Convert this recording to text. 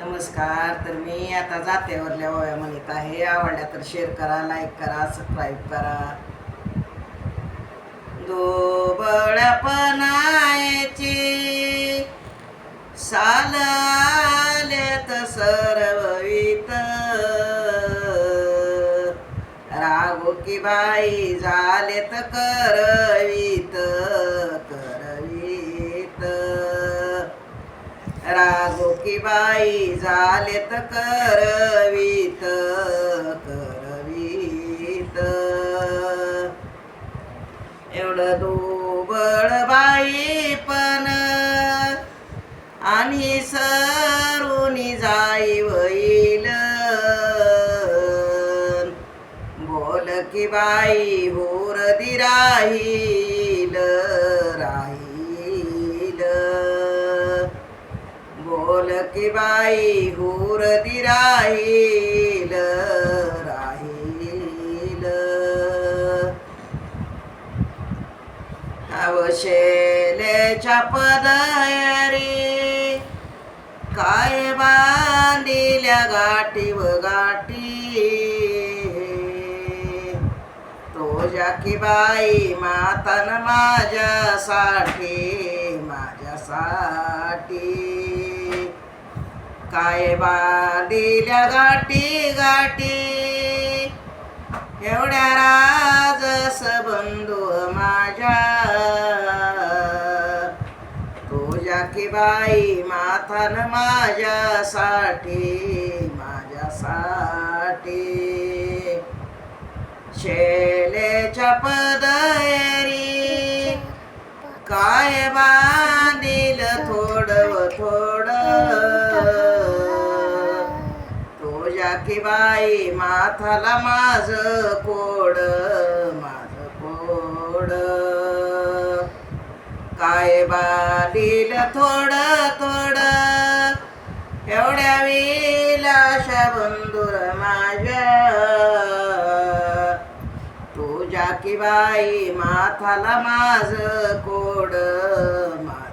नमस्कार. तर मी आता जात्यावरल्या ओव्या म्हणत आहे. आवडल्या तर शेअर करा, लाईक करा, सबस्क्राईब करा. दुबळपणाची साल आलेत सरवित, रागोकी बाई झालेत करवीत करवीत, रागोकी बाई झालेत करवीत करवीत. एवढं दुबळ बाई पण आणि सरुनी जाई वैल, बोल की बाई हुरदी राहील राहील, बोल की बाई हुरदी राहील राहील. अवशेलेच्या पदरी काय बांधिल्या गाठी व गाठी, तुझ्या की बाई मातान माझ्यासाठी माझ्यासाठी, काय बांधिल्या गाठी गाठी, एवढ्या राजस बंधू माझ्या, तुझ्या की बाई माथान माझ्यासाठी माझ्यासाठी. शेलेच्या पदरी काय बांधिल थोडं व थोडं, तुझ्या की बाई माथाला माझ कोड माझ कोड, काय बांधिल थोडं थोडं, एवढ्या विलाशा बंधुर माझ्या, तुझ्या की बाई माथाला माझ कोड माझ